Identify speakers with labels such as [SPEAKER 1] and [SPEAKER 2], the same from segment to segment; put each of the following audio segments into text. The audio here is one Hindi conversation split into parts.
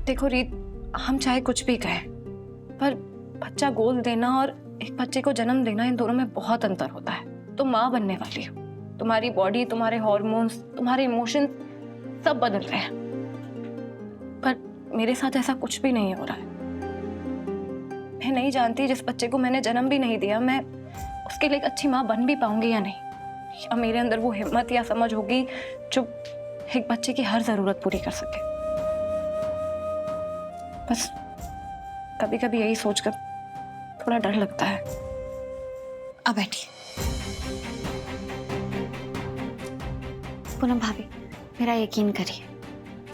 [SPEAKER 1] देखो रीत, हम चाहे कुछ भी कहें, पर बच्चा गोद देना और एक बच्चे को जन्म देना, इन दोनों में बहुत अंतर होता है। तुम माँ बनने वाली हो, तुम्हारी बॉडी, तुम्हारे हॉर्मोन्स, तुम्हारे इमोशंस सब बदल रहे हैं, पर मेरे साथ ऐसा कुछ भी नहीं हो रहा है। मैं नहीं जानती जिस बच्चे को मैंने जन्म भी नहीं दिया, मैं उसके लिए एक अच्छी माँ बन भी पाऊंगी या नहीं, या मेरे अंदर वो हिम्मत या समझ होगी जो एक बच्चे की हर जरूरत पूरी कर सके। बस कभी कभी यही सोचकर थोड़ा डर लगता है।
[SPEAKER 2] अब बैठिए। पूनम भाभी, मेरा यकीन करिए,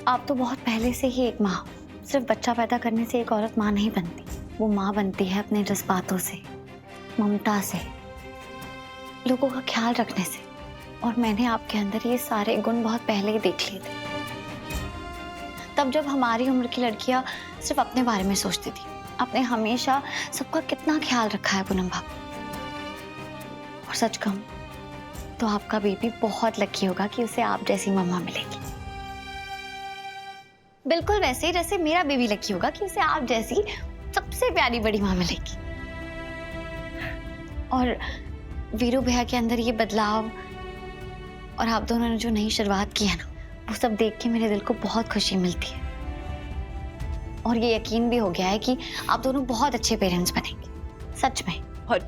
[SPEAKER 2] आप तो बहुत पहले से ही एक माँ हो। सिर्फ बच्चा पैदा करने से एक औरत माँ नहीं बनती, वो माँ बनती है अपने जज्बातों से, ममता से, लोगों का ख्याल रखने से। और मैंने आपके अंदर ये सारे गुण बहुत पहले ही देख लिए थे। तब जब हमारी उम्र की लड़कियां सिर्फ अपने बारे में सोचती थी, आपने हमेशा सबका कितना ख्याल रखा है पूनम भाभी। और सच कहूं तो आपका बेबी बहुत लकी होगा कि उसे आप जैसी मम्मा मिलेगी। बिल्कुल वैसे ही जैसे मेरा बेबी लकी होगा कि उसे आप जैसी सबसे प्यारी बड़ी माँ मिलेगी। और वीरू भैया के अंदर ये बदलाव और आप दोनों ने जो नई शुरुआत की है ना, वो सब देख के मेरे दिल को बहुत खुशी मिलती है। और ये यकीन भी हो गया है कि आप दोनों बहुत अच्छे पेरेंट्स बनेंगे, सच में।
[SPEAKER 1] और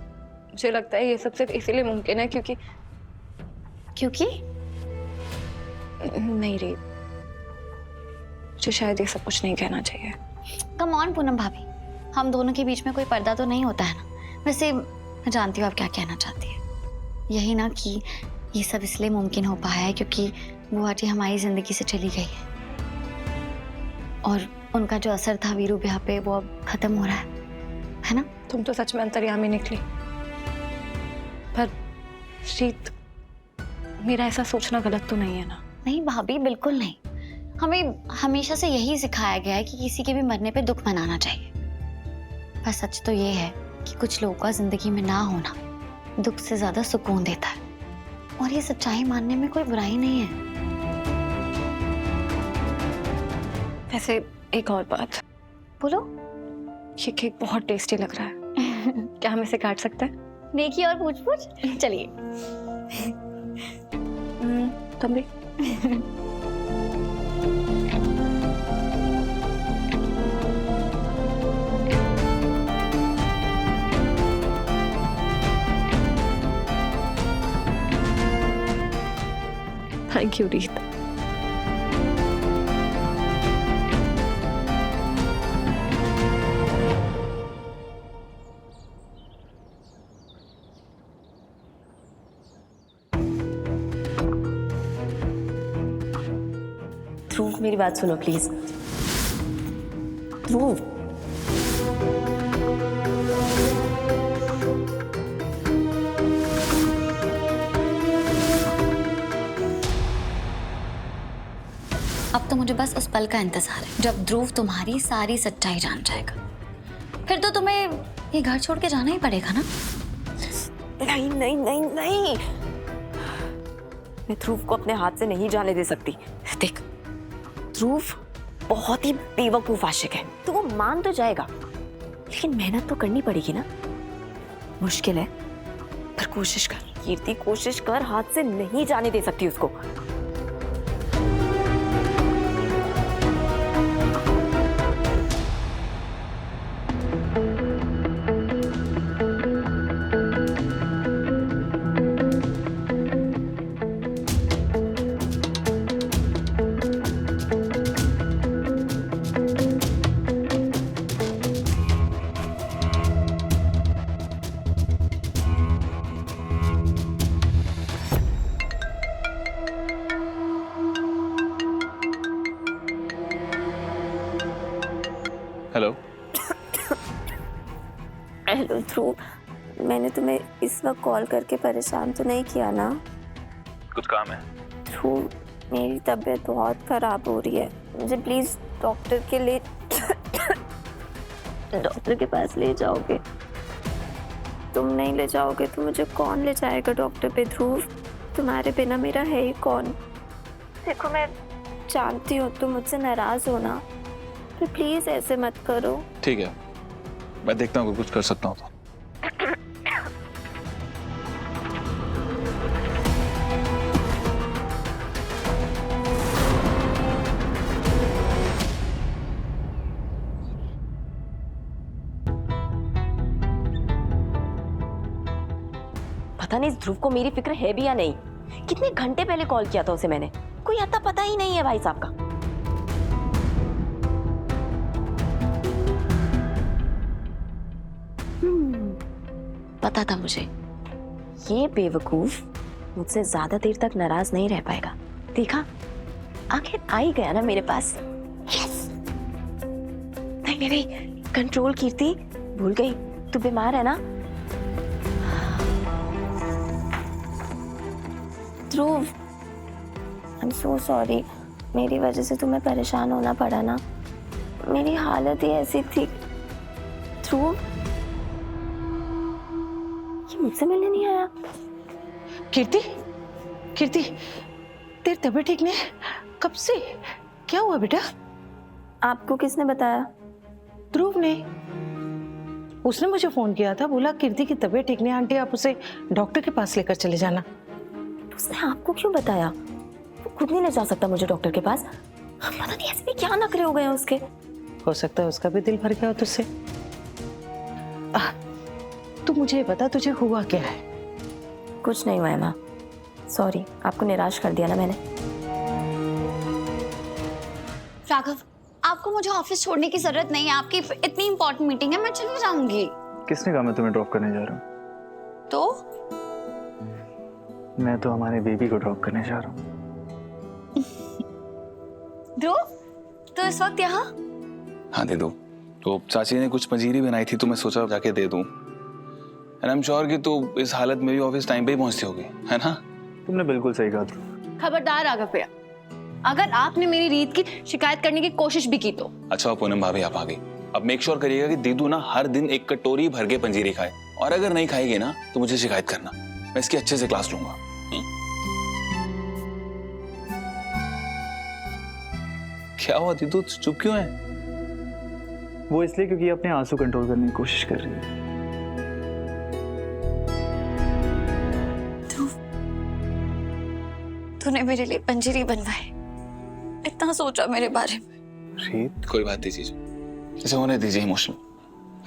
[SPEAKER 1] मुझे लगता है ये सब सिर्फ इसीलिए मुमकिन है क्योंकि नहीं री, मुझे शायद ये सब कुछ नहीं कहना चाहिए।
[SPEAKER 2] कम ऑन पूनम भाभी, हम दोनों के बीच में कोई पर्दा तो नहीं होता है ना। वैसे मैं जानती हूँ आप क्या कहना चाहती है। यही ना कि ये सब इसलिए मुमकिन हो पाया है क्योंकि बुआ जी हमारी जिंदगी से चली गई है, और उनका जो असर था वीरू भैया पे वो अब खत्म हो रहा है ना।
[SPEAKER 1] तुम तो सच में अंतर्यामी निकली। पर रीत, मेरा ऐसा सोचना गलत तो नहीं है ना?
[SPEAKER 2] नहीं भाभी, बिल्कुल नहीं। हमें हमेशा से यही सिखाया गया है कि किसी के भी मरने पे दुख मनाना चाहिए। पर सच तो ये है कि कुछ लोगों का जिंदगी में ना होना दुख से ज्यादा सुकून देता है, और ये सच्चाई मानने में कोई बुराई नहीं है।
[SPEAKER 1] वैसे एक और बात।
[SPEAKER 2] बोलो।
[SPEAKER 1] ये केक बहुत टेस्टी लग रहा है। क्या हम इसे काट सकते हैं?
[SPEAKER 2] नेकी और पूछ चलिए।
[SPEAKER 1] तुम भी। थैंक यू रीत।
[SPEAKER 3] ध्रुव, मेरी बात सुनो प्लीज। ध्रुव,
[SPEAKER 2] अब तो मुझे बस उस पल का इंतजार है जब ध्रुव तुम्हारी सारी सच्चाई जान जाएगा। फिर तो तुम्हें ये घर छोड़ के जाना ही पड़ेगा ना।
[SPEAKER 3] नहीं नहीं नहीं नहीं, मैं ध्रुव को अपने हाथ से नहीं जाने दे सकती। देख, ध्रुव बहुत ही बेवकूफ आशिक है, तो वो मान तो जाएगा, लेकिन मेहनत तो करनी पड़ेगी ना। मुश्किल है पर कोशिश कर कीर्ति, कोशिश कर, हाथ से नहीं जाने दे सकती उसको।
[SPEAKER 4] हेलो।
[SPEAKER 3] हेलो ध्रुव, मैंने तुम्हें इस वक्त कॉल करके परेशान तो नहीं किया ना?
[SPEAKER 4] कुछ काम है?
[SPEAKER 3] ध्रुव, मेरी तबीयत बहुत खराब हो रही है, मुझे प्लीज डॉक्टर के लिए डॉक्टर के पास ले जाओगे? तुम नहीं ले जाओगे तो मुझे कौन ले जाएगा डॉक्टर पे? ध्रुव, तुम्हारे बिना मेरा है ही कौन? देखो, मैं जानती हूँ तुम मुझसे नाराज हो ना, प्लीज ऐसे मत करो।
[SPEAKER 4] ठीक है, मैं देखता हूँ कुछ कर सकता हूँ तो।
[SPEAKER 3] पता नहीं इस ध्रुव को मेरी फिक्र है भी या नहीं। कितने घंटे पहले कॉल किया था उसे मैंने, कोई आता पता ही नहीं है भाई साहब का। पता था मुझे ये बेवकूफ मुझसे ज्यादा देर तक नाराज नहीं रह पाएगा। देखा, आखिर आ ही गया ना मेरे पास। यस। नहीं नहीं नहीं, कंट्रोल कीर्ति, भूल गई तू बीमार है ना। ध्रुव, आई एम सो सॉरी, मेरी वजह से तुम्हें परेशान होना पड़ा ना। मेरी हालत ही ऐसी थी। ध्रुव, ये मुझसे मिलने नहीं आया।
[SPEAKER 5] कीर्ति, कीर्ति, तेरी तबीयत ठीक नहीं है? कब से? क्या हुआ बेटा?
[SPEAKER 3] आपको किसने बताया?
[SPEAKER 5] ध्रुव ने। उसने मुझे फोन किया था, बोला कीर्ति की तबीयत ठीक नहीं है आंटी, आप उसे डॉक्टर के पास लेकर चले जाना।
[SPEAKER 3] उसने आपको क्यों बताया? वो खुद नहीं ले जा सकता मुझे डॉक्टर के पास। पता नहीं ऐसे भी क्या नखरे हो गए हैं उसके।
[SPEAKER 5] हो सकता है उसका भी दिल भर गया हो तुझसे। तू मुझे बता, तुझे हुआ क्या है?
[SPEAKER 3] कुछ नहीं हुआ है माँ, सॉरी, आपको निराश कर दिया ना मैंने।
[SPEAKER 2] राघव, आपको मुझे ऑफिस छोड़ने की जरूरत नहीं है। आपकी इतनी इंपॉर्टेंट मीटिंग है, मैं चली जाऊंगी।
[SPEAKER 6] किसने कहा मैं तुम्हें ड्रॉप करने जा रहा हूँ?
[SPEAKER 2] तो
[SPEAKER 6] मैं तो हमारे बेबी को ड्रॉप करने जा रहा हूँ।
[SPEAKER 2] ध्रुव, तो इस वक्त यहाँ?
[SPEAKER 4] हाँ दे दो। तो चाची ने कुछ पंजीरी बनाई थी तो मैं सोचा जाके दे दूँ। एंड आई एम श्योर कि तू इस हालत में भी ऑफिस टाइम पे ही पहुंचती होगी, है ना?
[SPEAKER 6] तुमने बिल्कुल सही कहा ध्रुव।
[SPEAKER 1] खबरदार राघव भैया, अगर आपने मेरी रीत की शिकायत करने की कोशिश भी की तो।
[SPEAKER 4] अच्छा पूनम भाभी आप आ गई। अब मेक श्योर करिएगा कि दीदू ना हर दिन एक कटोरी भर के पंजीरी खाए, और अगर नहीं खाएगी ना तो मुझे शिकायत करना, मैं इसकी अच्छे से क्लास लूंगा। क्या हुआ दीदू, चुप क्यों है?
[SPEAKER 6] वो इसलिए क्योंकि अपने आंसू कंट्रोल करने की कोशिश कर रही है।
[SPEAKER 2] तूने मेरे लिए पंजीरी बनवाई, इतना सोचा मेरे बारे में।
[SPEAKER 4] रीत कोई बात नहीं जीजू, इसे होने दीजिए इमोशनल।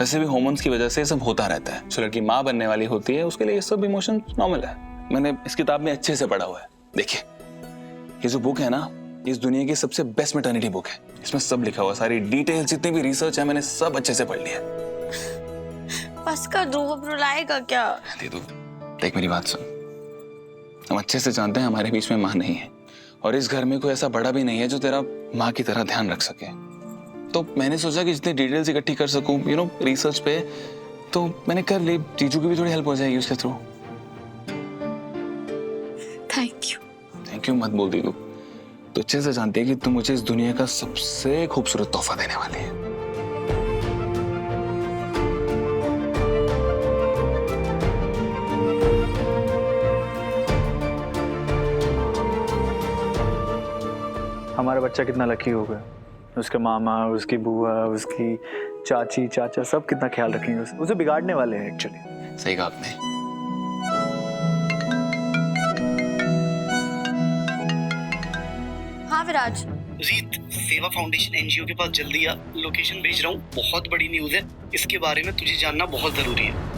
[SPEAKER 4] वैसे भी हार्मोन्स की वजह से सब होता रहता है। जो लड़की माँ बनने वाली होती है उसके लिए ये सब इमोशन नॉर्मल है। मैंने इस किताब में अच्छे से पढ़ा हुआ है। देखिए, ये जो बुक है ना, इस दुनिया की सबसे बेस्ट मैटरनिटी बुक है। इसमें सब लिखा हुआ, सारी डिटेल जितनी भी रिसर्च है मैंने सब अच्छे से पढ़ लिया।
[SPEAKER 2] बस कर ध्रुव, अब रुलाएगा क्या?
[SPEAKER 4] दीदू देख मेरी बात सुन, हम अच्छे से जानते हैं हमारे बीच में माँ नहीं है, और इस घर में कोई ऐसा बड़ा भी नहीं है जो तेरा माँ की तरह ध्यान रख सके। तो मैंने सोचा कि जितनी डिटेल्स इकट्ठी कर सकूं रिसर्च पे, तो मैंने कर ली। जीजू की भी थोड़ी हेल्प हो जाएगी उसके थ्रू। थैंक यू मत बोल दीदू, तो अच्छे से जानती है कि तुम मुझे इस दुनिया का सबसे खूबसूरत तोहफा देने वाली है।
[SPEAKER 6] हमारा बच्चा कितना लकी होगा, उसका मामा, उसकी बुआ, उसकी चाची, चाचा सब कितना ख्याल रखेंगे उसे बिगाड़ने वाले हैं एक्चुअली।
[SPEAKER 4] सही कहा आपने।
[SPEAKER 2] हाँ विराज,
[SPEAKER 7] रीत, सेवा फाउंडेशन एनजीओ के पास जल्दी आ, लोकेशन भेज रहा हूँ। बहुत बड़ी न्यूज़ है, इसके बारे में तुझे जानना बहुत जरूरी है।